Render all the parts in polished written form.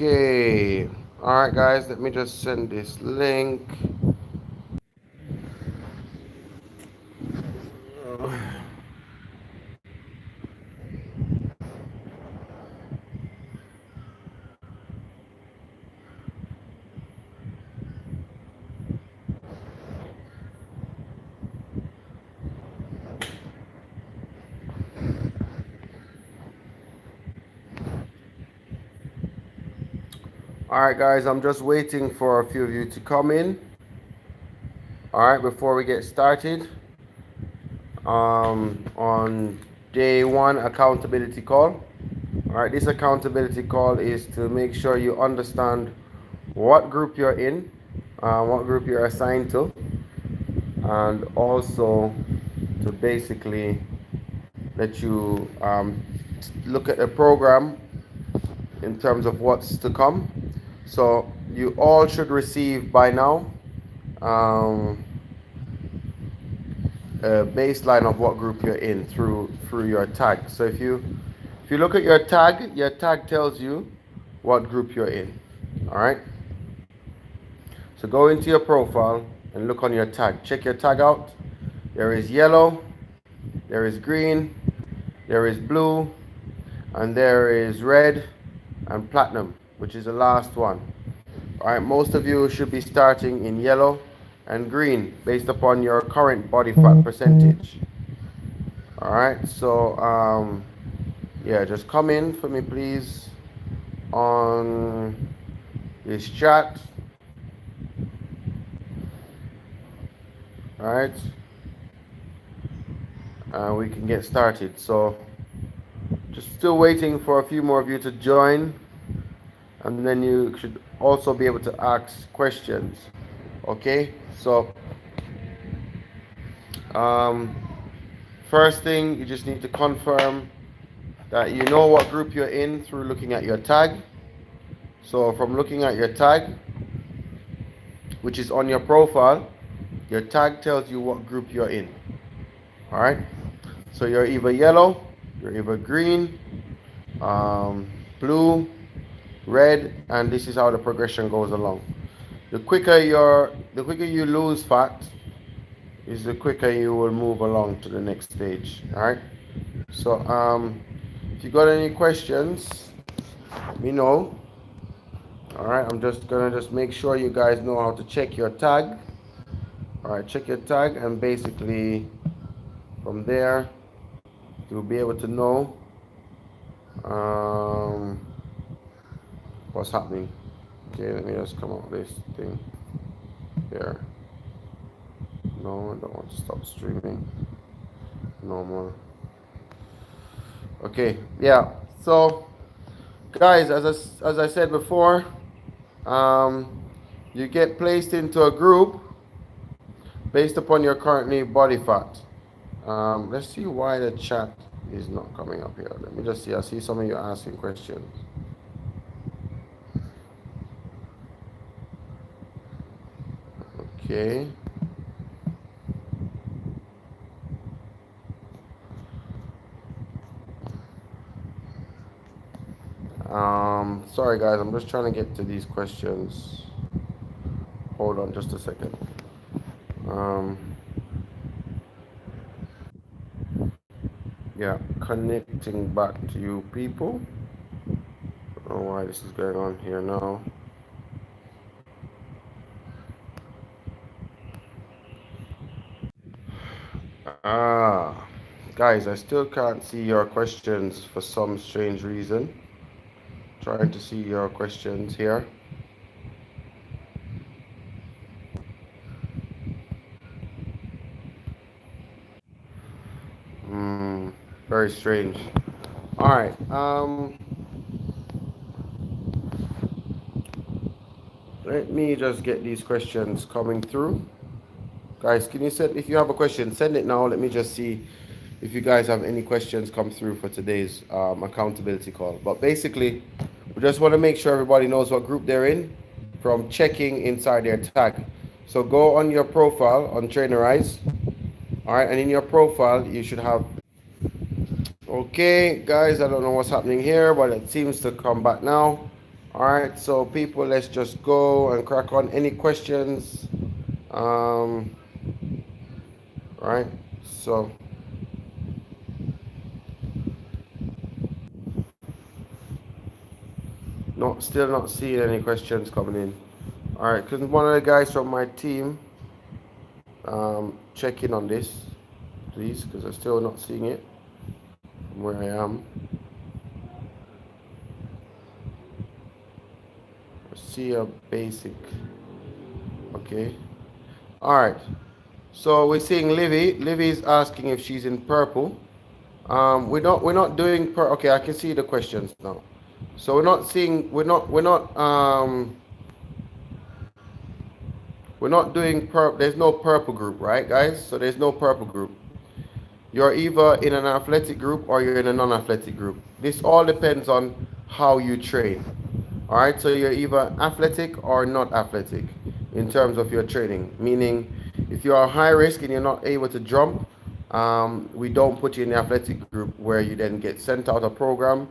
Okay. All right, guys, let me just send this link. All right, guys, I'm just waiting for a few of you to come in. All right, before we get started on day one accountability call. All right, this accountability call is to make sure you understand what group you're in, what group you're assigned to, and also to basically let you look at the program in terms of what's to come. So you all should receive by now um, a baseline of what group you're in through your tag. So if you look at your tag tells you what group you're in. All right. So go into your profile and look on your tag. Check your tag out. There is yellow, there is green, there is blue, and there is red and platinum, which is the last one. All right, most of you should be starting in yellow and green based upon your current body fat percentage. All right, so yeah, just come in for me, please, on this chat. All right, we can get started. So just still waiting for a few more of you to join, and then you should also be able to ask questions. Okay, so um, first thing, you just need to confirm that you know what group you're in through looking at your tag. So from looking at your tag, which is on your profile, your tag tells you what group you're in. All right, so you're either yellow, you're either green, blue, red, and this is how the progression goes along. The quicker you lose fat is the quicker you will move along to the next stage. All right, so if you got any questions, let me know. All right, I'm just make sure you guys know how to check your tag. All right, check your tag, and basically from there you'll be able to know um, what's happening. Okay, let me just come out with this thing here. No, I don't want to stop streaming. No more. Okay, yeah. So, guys, as I said before, um, you get placed into a group based upon your currently body fat. Let's see why the chat is not coming up here. Let me just see. I see some of you asking questions. Okay. Sorry guys, I'm just trying to get to these questions. Hold on just a second. Um, yeah, connecting back to you people. I don't know why this is going on here now. Ah, guys, I still can't see your questions for some strange reason. Trying to see your questions here. Very strange. All right. Let me just get these questions coming through. Guys, can you send, if you have a question, send it now. Let me just see if you guys have any questions come through for today's accountability call. But basically, we just want to make sure everybody knows what group they're in from checking inside their tag. So go on your profile on Trainerize. All right, and in your profile, you should have. Okay, guys, I don't know what's happening here, but it seems to come back now. All right, so people, let's just go and crack on. Any questions? Um, right. So, still not seeing any questions coming in. All right, because one of the guys from my team check in on this, please, because I'm still not seeing it from where I am. See a basic. Okay. All right. So we're seeing Livy. Livy is asking if she's in purple. We're not doing okay, I can see the questions now. So we're not doing there's no purple group, right guys? So there's no purple group. You're either in an athletic group or you're in a non-athletic group. This all depends on how you train. All right, so you're either athletic or not athletic in terms of your training. Meaning, if you are high risk and you're not able to jump, we don't put you in the athletic group where you then get sent out a program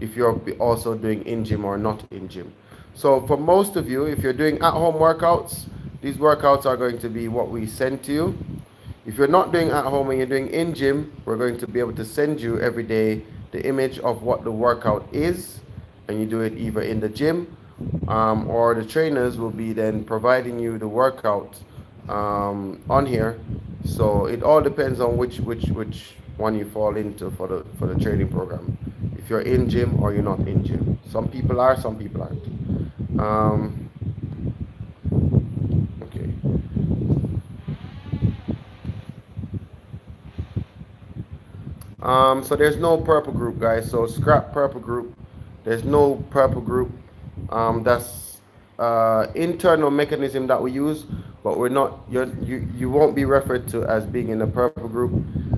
if you're also doing in gym or not in gym. So for most of you, if you're doing at-home workouts, these workouts are going to be what we send to you. If you're not doing at home and you're doing in gym, we're going to be able to send you every day the image of what the workout is, and you do it either in the gym, or the trainers will be then providing you the workout on here. So it all depends on which one you fall into for the training program. If you're in gym or you're not in gym. Some people are, some people aren't. Okay. So there's no purple group, guys. So scrap purple group. There's no purple group. That's internal mechanism that we use, but we're not. You won't be referred to as being in a purple group.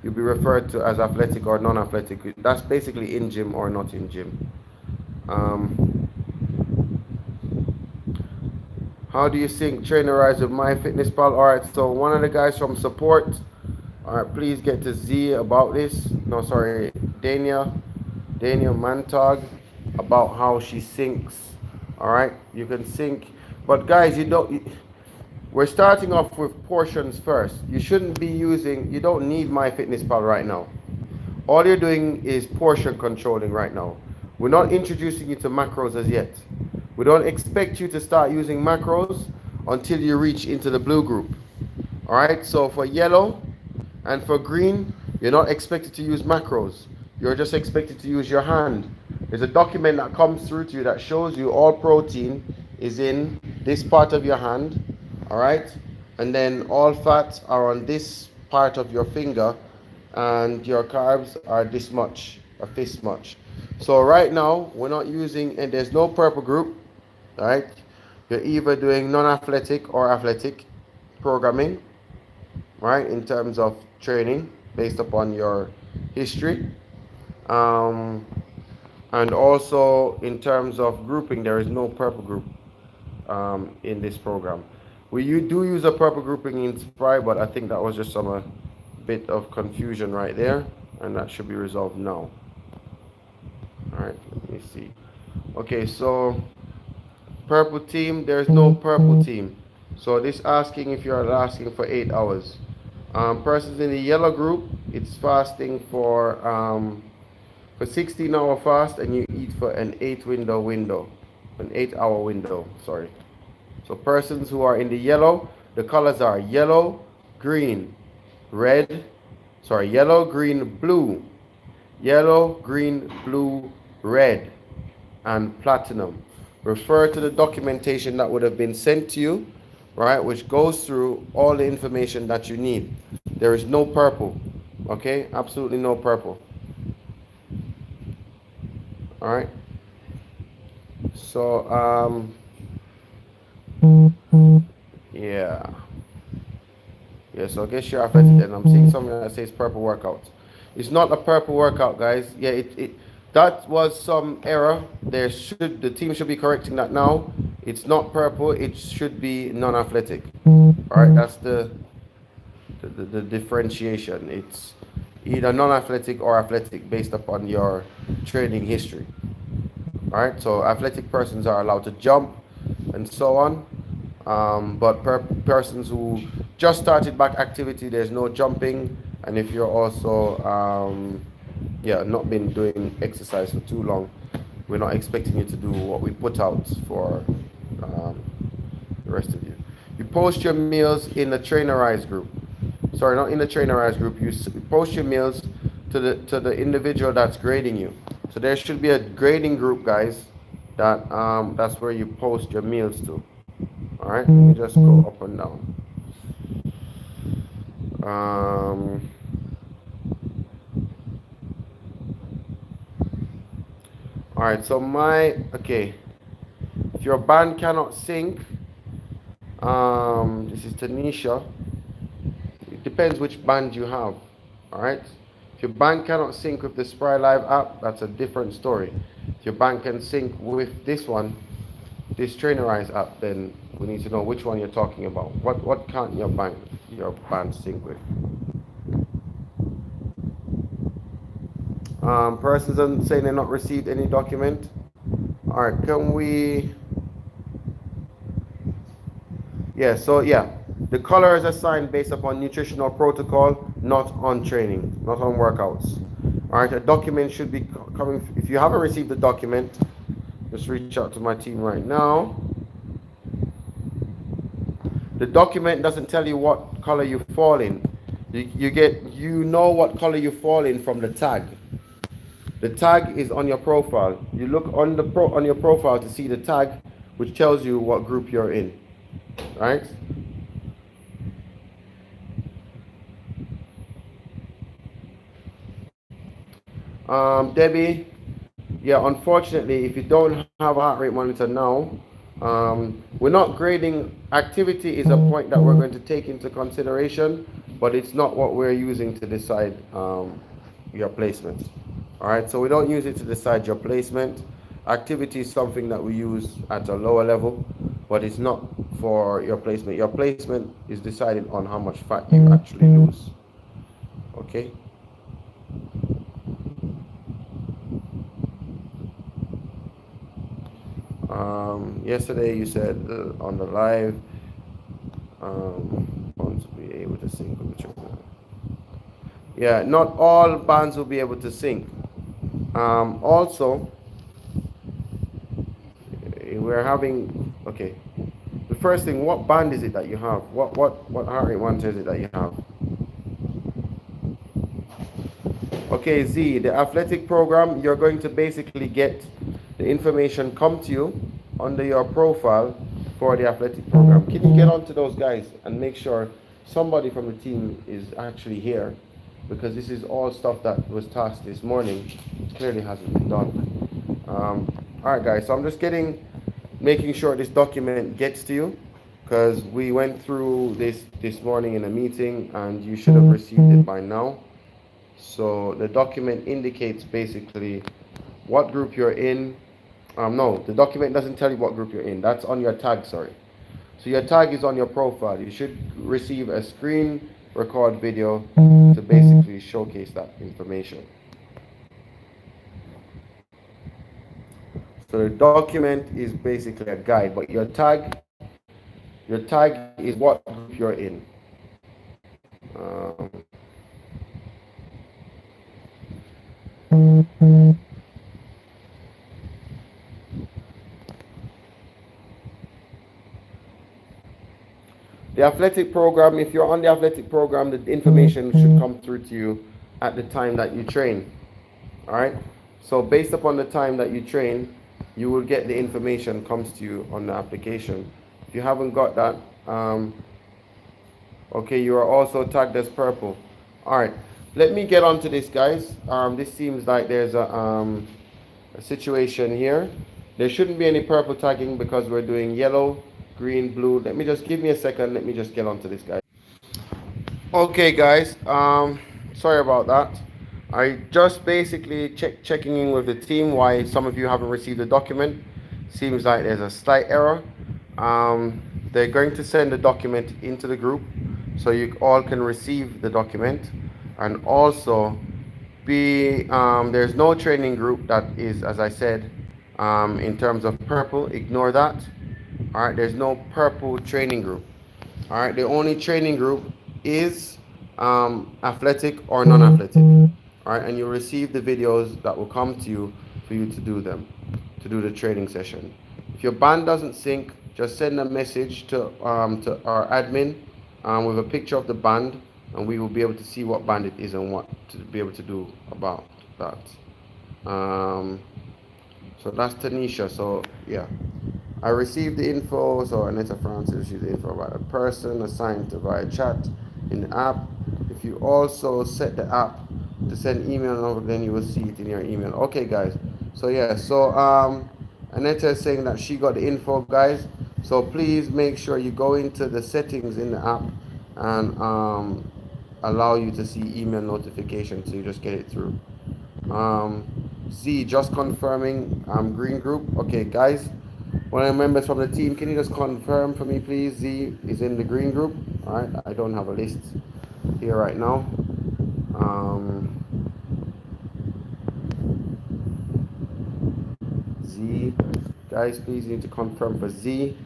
You'll be referred to as athletic or non-athletic. That's basically in gym or not in gym. Um, how do you sync trainerize with MyFitnessPal? All right. So one of the guys from support. All right, please get to Z about this. No, sorry, Dania Mantag, about how she syncs. All right, you can sync, but guys, we're starting off with portions first. You shouldn't be using. You don't need MyFitnessPal right now. All you're doing is portion controlling right now. We're not introducing you to macros as yet. We don't expect you to start using macros until you reach into the blue group. All right, so for yellow and for green, you're not expected to use macros. You're just expected to use your hand. There's a document that comes through to you that shows you all protein is in this part of your hand. All right, and then all fats are on this part of your finger, and your carbs are this much or this much. So right now we're not using, and there's no purple group. All right, you're either doing non-athletic or athletic programming, right, in terms of training based upon your history, and also in terms of grouping, there is no purple group in this program. You do use a purple grouping in Spry, but I think that was just some bit of confusion right there, and that should be resolved now. All right, let me see. Okay, so purple team, there's no purple team. So this asking if you're asking for 8 hours. Persons in the yellow group, it's fasting for 16-hour fast, and you eat for an 8-hour window. Sorry. So persons who are in the yellow, the colors are yellow, green, red. Sorry, yellow, green, blue, yellow, green, blue, red, and platinum. Refer to the documentation that would have been sent to you, right, which goes through all the information that you need. There is no purple, okay? Absolutely no purple. All right. So, yeah. Yeah, so I guess you're athletic then. I'm seeing something that says purple workout. It's not a purple workout, guys. Yeah, that was some error. The team should be correcting that now. It's not purple, it should be non-athletic. All right, that's the differentiation. It's either non-athletic or athletic based upon your training history. All right, so athletic persons are allowed to jump and so on. But persons who just started back activity, there's no jumping. And if you're also, yeah, not been doing exercise for too long, we're not expecting you to do what we put out for the rest of you. You post your meals in the Trainerized group. Sorry, not in the Trainerized group. You post your meals to the individual that's grading you. So there should be a grading group, guys. That's where you post your meals to. All right, let me just go up and down. All right, so okay. If your band cannot sync, this is Tanisha. It depends which band you have. All right. If your band cannot sync with the Spry Live app, that's a different story. If your band can sync with this one, this Trainerize app, then we need to know which one you're talking about. What can't your band sync with? Persons saying they're not received any document. All right, can we? Yeah, so yeah, the color is assigned based upon nutritional protocol, not on training, not on workouts. All right, a document should be coming. If you haven't received the document, just reach out to my team right now. The document doesn't tell you what color you fall in. You know what color you fall in from the tag. The tag is on your profile. You look on on your profile to see the tag, which tells you what group you're in. Right? Debbie, yeah, unfortunately, if you don't have a heart rate monitor now, we're not grading. Activity is a point that we're going to take into consideration, but it's not what we're using to decide your placement. All right, so we don't use it to decide your placement. Activity is something that we use at a lower level, but it's not for your placement. Your placement is decided on how much fat you actually lose. Okay. Yesterday you said on the live, bands will be able to sync with the trainer. Yeah, not all bands will be able to sync. Also, we're having, okay, the first thing, what band is it that you have? What heart rate monitor is it that you have? Okay, Z, the athletic program, you're going to basically get the information come to you under your profile for the athletic program. Can you get onto those guys and make sure somebody from the team is actually here? Because this is all stuff that was tasked this morning. It clearly hasn't been done. All right, guys, so I'm just making sure this document gets to you, because we went through this morning in a meeting and you should have received it by now. So the document indicates basically what group you're in. No, the document doesn't tell you what group you're in. That's on your tag, sorry. So your tag is on your profile. You should receive a screen record video to basically showcase that information. So the document is basically a guide, but your tag is what group you're in. The athletic program, if you're on the athletic program, the information should come through to you at the time that you train. All right? So based upon the time that you train, you will get the information comes to you on the application. If you haven't got that, okay, you are also tagged as purple. All right, let me get on to this, guys. This seems like there's a situation here. There shouldn't be any purple tagging because we're doing yellow, green, blue. Give me a second. Let me just get onto this, guys. Okay, guys. Sorry about that. I just basically checking in with the team why some of you haven't received the document. Seems like there's a slight error. They're going to send the document into the group so you all can receive the document, and also there's no training group that is, as I said, In terms of purple, ignore that. All right, there's no purple training group. All right, the only training group is athletic or non-athletic. All right, and you'll receive the videos that will come to you for you to do them, to do the training session. If your band doesn't sync, just send a message to our admin with a picture of the band, and we will be able to see what band it is and what to be able to do about that. Um, so that's Tanisha. So yeah, I received the info. So Anita Francis received the info about a person assigned to via chat in the app. If you also set the app to send email over, then you will see it in your email. Okay, guys. So yeah. So Anita is saying that she got the info, guys. So please make sure you go into the settings in the app and allow you to see email notifications, so you just get it through. Um, Z, just confirming, green group. Okay, guys, one of the members from the team, can you just confirm for me, please? Z is in the green group. All right, I don't have a list here right now. Z, guys, please need to confirm for Z.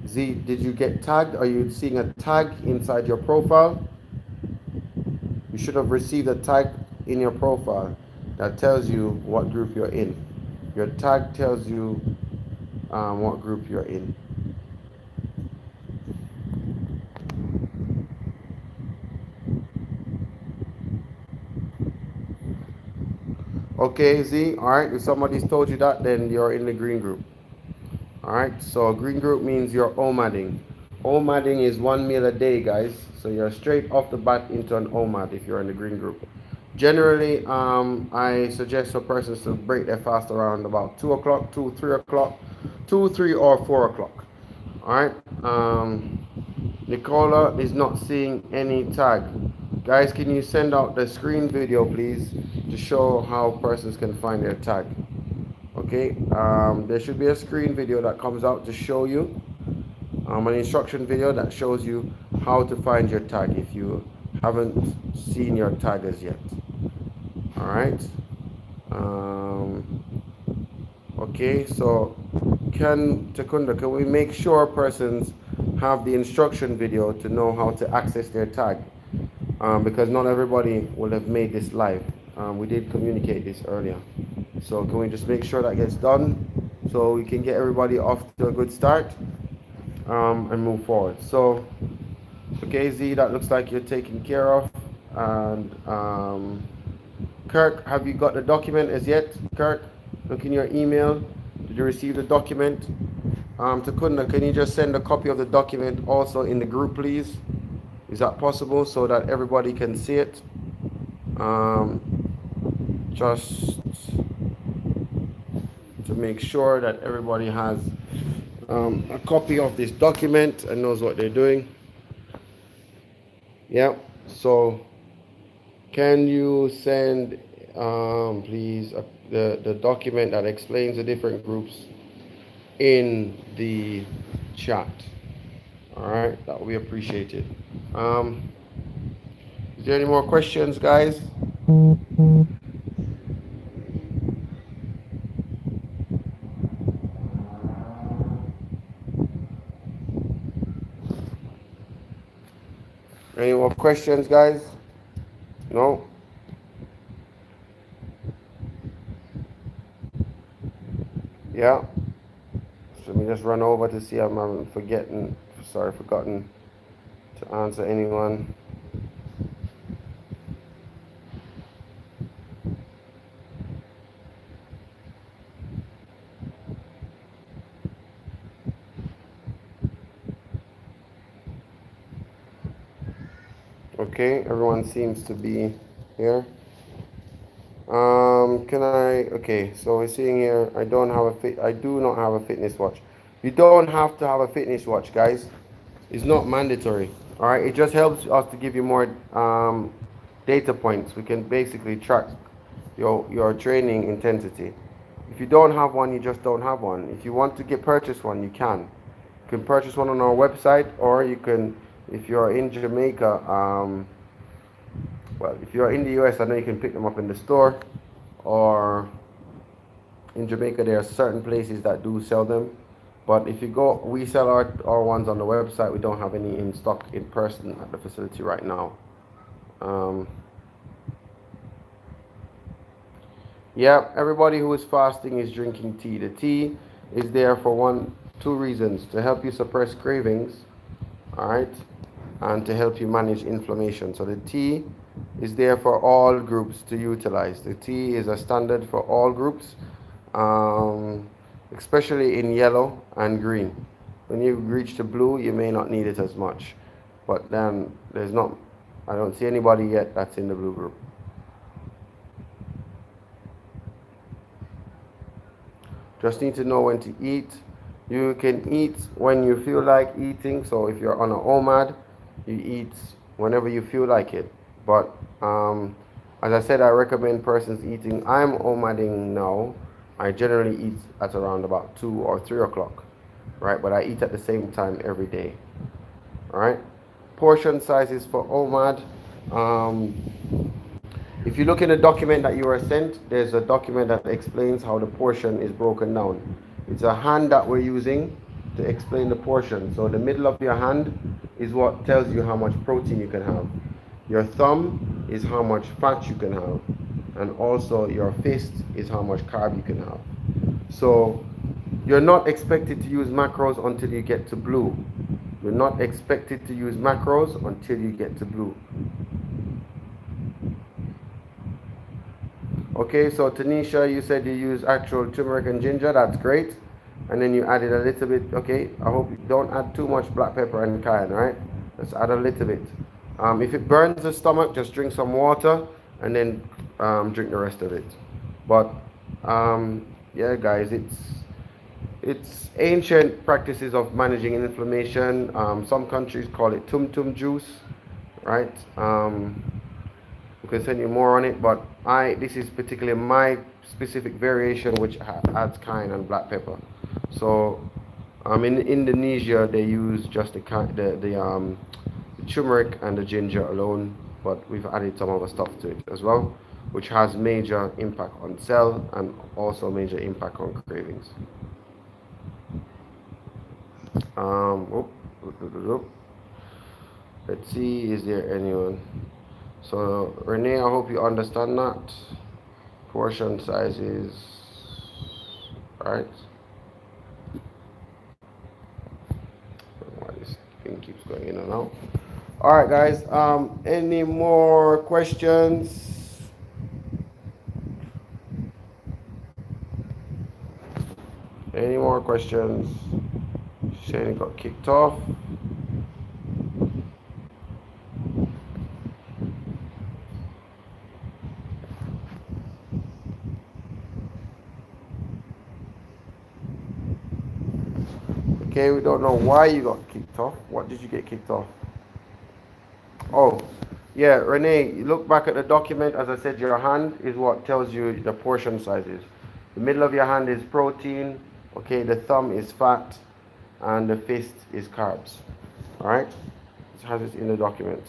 Z, did you get tagged? Are you seeing a tag inside your profile? You should have received a tag in your profile that tells you what group you're in. Your tag tells you what group you're in. Okay, Z, all right, if somebody's told you that, then you're in the green group. All right, so green group means you're OMADing. OMADing is 1 meal a day, guys. So you're straight off the bat into an OMAD if you're in the green group. Generally, I suggest for persons to break their fast around about 2 o'clock, 2, 3 o'clock, 2, 3, or 4 o'clock. All right, Nicola is not seeing any tag. Guys, can you send out the screen video, please, to show how persons can find their tag? Okay, there should be a screen video that comes out to show you an instruction video that shows you how to find your tag if you haven't seen your tag as yet. All right. Okay, so Takunda, can we make sure persons have the instruction video to know how to access their tag? Because not everybody will have made this live. We did communicate this earlier. So can we just make sure that gets done so we can get everybody off to a good start and move forward. So, okay, Z, that looks like you're taken care of. And Kirk, have you got the document as yet? Kirk, look in your email. Did you receive the document? Takunda, can you just send a copy of the document also in the group, please? Is that possible so that everybody can see it? Just to make sure that everybody has a copy of this document and knows what they're doing. Yeah, so can you send, please, the document that explains the different groups in the chat? All right, that will be appreciated. Is there any more questions, guys? Any more questions, guys? No? Yeah? So let me just run over to see if I'm forgotten to answer anyone. Okay, everyone seems to be here. Okay, so we're seeing here, I do not have a fitness watch. You don't have to have a fitness watch, guys. It's not mandatory. All right, it just helps us to give you more data points. We can basically track your training intensity. If you don't have one, you just don't have one. If you want to purchase one, you can. You can purchase one on our website, or you can, if you're in Jamaica, well, if you're in the US, I know you can pick them up in the store, or In Jamaica, there are certain places that do sell them, but if you go, we sell our ones on the website. We don't have any in stock in person at the facility right now. Um, yeah, everybody who is fasting is drinking tea. The tea is there for two reasons: to help you suppress cravings, all right, and to help you manage inflammation. So the tea is there for all groups to utilize. The tea is a standard for all groups, um, especially in yellow and green. When you reach the blue, you may not need it as much, but then there's not. I don't see anybody yet that's in the blue group. Just need to know when to eat. You can eat when you feel like eating. So if you're on an OMAD, you eat whenever you feel like it. But as I said, I recommend persons eating. I'm OMADing now. I generally eat at around about 2 or 3 o'clock, right? But I eat at the same time every day, all right? Portion sizes for OMAD. If you look in the document that you are sent, there's a document that explains how the portion is broken down. It's a hand that we're using to explain the portion. So the middle of your hand is what tells you how much protein you can have. Your thumb is how much fat you can have. And also your fist is how much carb you can have. So you're not expected to use macros until you get to blue. You're not expected to use macros until you get to blue. Okay, so Tanisha, you said you use actual turmeric and ginger. That's great. And then you added a little bit. Okay, I hope you don't add too much black pepper and cayenne, right? Just add a little bit. If it burns the stomach, just drink some water and then drink the rest of it. But yeah, guys, it's ancient practices of managing inflammation. Some countries call it tum tum juice, right? We can send you more on it, but this is particularly my specific variation, which adds cayenne and black pepper. So in Indonesia, they use just the turmeric and the ginger alone, but we've added some other stuff to it as well, which has major impact on cell and also major impact on cravings. Let's see, is there anyone? So Renee, I hope you understand that. Portion sizes, right? Why this thing keeps going in and out. All right, guys. Any more questions? Any more questions? Shane got kicked off. Okay, we don't know why you got kicked off. What did you get kicked off? Oh, yeah, Renee, you look back at the document. As I said, your hand is what tells you the portion sizes. The middle of your hand is protein. Okay, the thumb is fat, and the fist is carbs. All right, it has it in the document.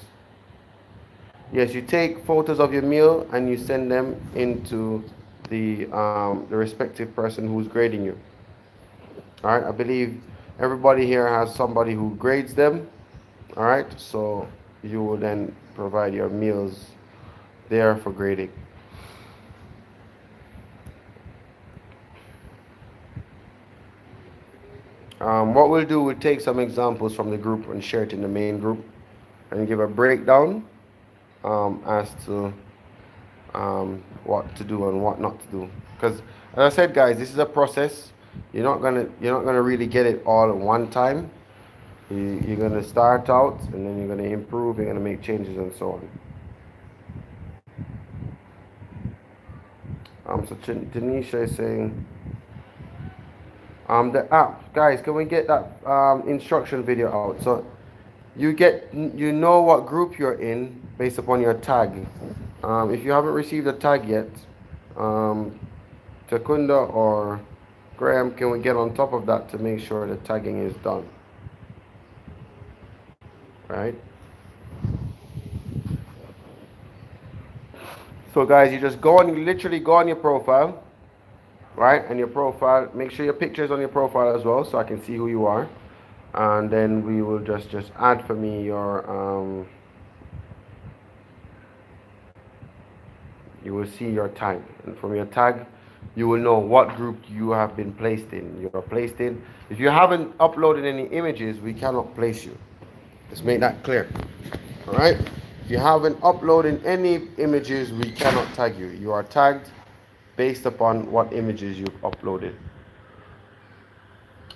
Yes, you take photos of your meal and you send them into the respective person who's grading you. All right, I believe everybody here has somebody who grades them. All right, so you will then provide your meals there for grading. What we'll do, we'll take some examples from the group and share it in the main group and give a breakdown as to what to do and what not to do. Because as I said, guys, this is a process. You're not gonna really get it all at one time. You're gonna start out and then you're gonna improve. You're gonna make changes and so on. So Tanisha is saying, the app, guys, can we get that instruction video out? So you know what group you're in based upon your tag. If you haven't received a tag yet, Takunda or Graham, can we get on top of that to make sure the tagging is done? Right? So guys, you just literally go on your profile, right? And your profile, make sure your picture is on your profile as well so I can see who you are. And then we will just add for me your you will see your tag, and from your tag you will know what group you have been placed in. You're placed in. If you haven't uploaded any images, we cannot place you. Let's make that clear. All right, if you haven't uploaded any images, we cannot tag you. You are tagged based upon what images you've uploaded.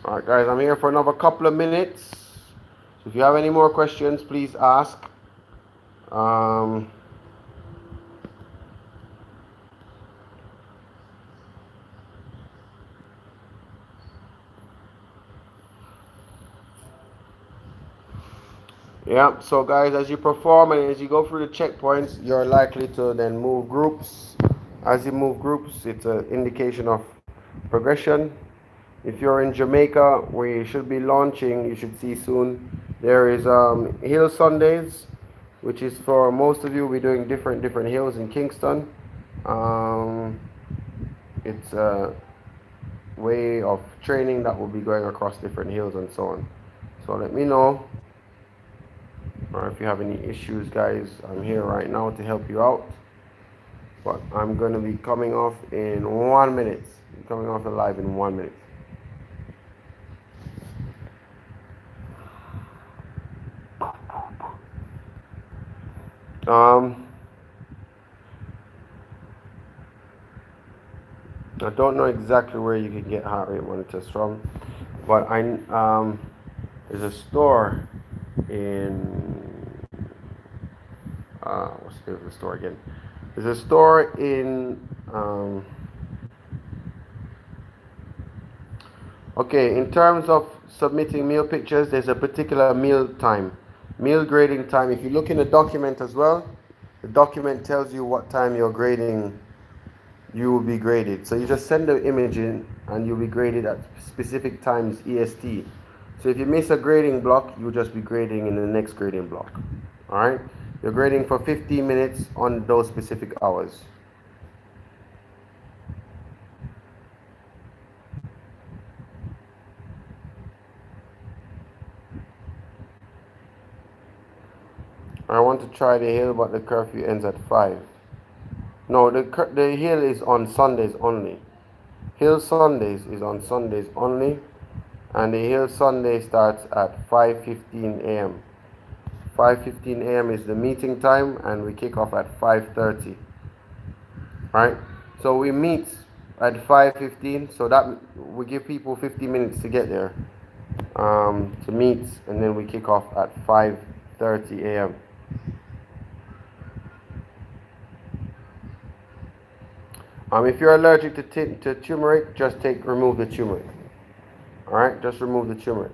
All right, guys, I'm here for another couple of minutes. So if you have any more questions, please ask. um, Yeah, so guys, as you perform and as you go through the checkpoints, you're likely to then move groups. As you move groups, it's an indication of progression. If you're in Jamaica, we should be launching, you should see soon, there is Hill Sundays, which is for most of you, we're doing different hills in Kingston. Um, it's a way of training that will be going across different hills and so on. So let me know. Or if you have any issues, guys, I'm here right now to help you out. But I'm going to be coming off in 1 minute. I'm coming off the live in 1 minute. I don't know exactly where you can get heart rate monitors from, but there's a store in what's the name of the store again? There's a store in okay, in terms of submitting meal pictures, there's a particular meal time, meal grading time. If you look in the document as well, the document tells you what time you're grading, you will be graded. So you just send the image in and you'll be graded at specific times EST. So if you miss a grading block, you'll just be grading in the next grading block. All right? You're grading for 15 minutes on those specific hours. I want to try the hill, but the curfew ends at 5. No, the hill is on Sundays only. Hill Sundays is on Sundays only, and the Hill Sunday starts at 5:15 a.m. 5:15 a.m. is the meeting time, and we kick off at 5:30. Right? So we meet at 5:15, so that we give people 50 minutes to get there, to meet, and then we kick off at 5:30 a.m. If you're allergic to turmeric, just remove the turmeric. All right, just remove the turmeric.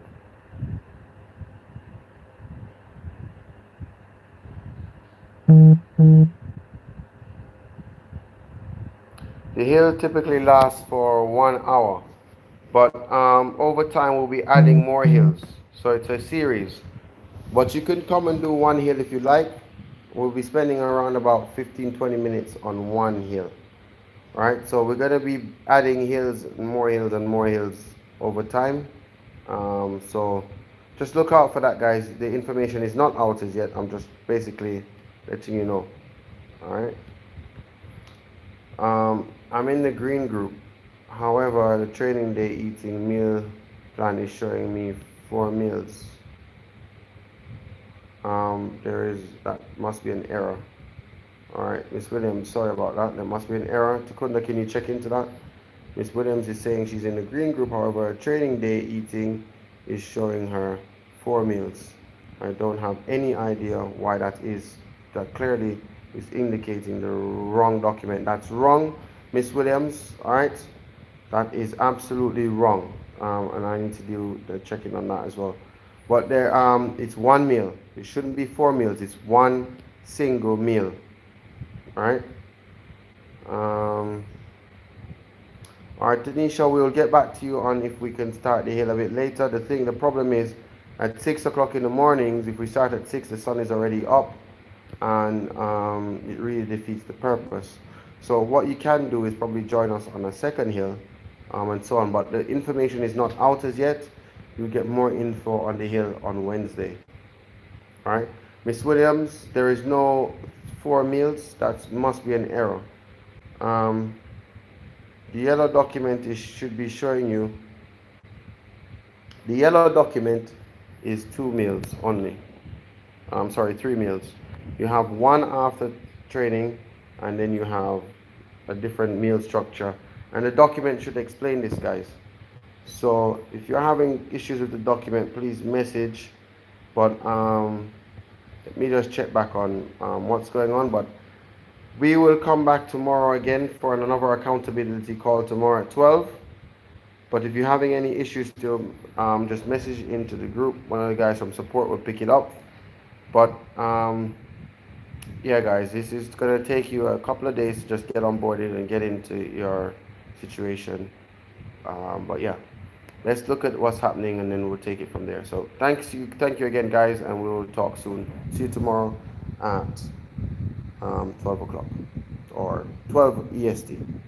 The hill typically lasts for 1 hour, but over time we'll be adding more hills. So it's a series. But you can come and do one hill if you like. We'll be spending around about 15-20 minutes on one hill. Right, so we're going to be adding hills and more hills and more hills over time. So just look out for that, guys. The information is not out as yet. I'm just basically letting you know. All right. I'm in the green group. However, the training day eating meal plan is showing me 4 meals. That must be an error. Alright, Miss Williams, sorry about that. There must be an error. Takunda, can you check into that? Miss Williams is saying she's in the green group, however, her training day eating is showing her 4 meals. I don't have any idea why that is. That clearly is indicating the wrong document. That's wrong, Miss Williams, alright? That is absolutely wrong. And I need to do the checking on that as well. But there, it's 1 meal. It shouldn't be 4 meals. It's 1 single meal. All right. All right, Tanisha, we will get back to you on if we can start the hill a bit later. The problem is at 6 o'clock in the mornings, if we start at 6, the sun is already up, and it really defeats the purpose. So what you can do is probably join us on a second hill, and so on. But the information is not out as yet. You'll get more info on the Hill on Wednesday. All right, Miss Williams, there is no 4 meals. That must be an error. Um, the yellow document should be showing you. The yellow document is 2 meals only. I'm sorry, 3 meals. You have one after training, and then you have a different meal structure. And the document should explain this, guys. So if you're having issues with the document, please message. But let me just check back on what's going on. But we will come back tomorrow again for another accountability call tomorrow at 12. But if you're having any issues still, just message into the group. One of the guys from support will pick it up. But yeah, guys, this is gonna take you a couple of days to just get onboarded and get into your situation. But yeah, let's look at what's happening and then we'll take it from there. So thank you again, guys, and we will talk soon. See you tomorrow at 12 o'clock or 12 EST.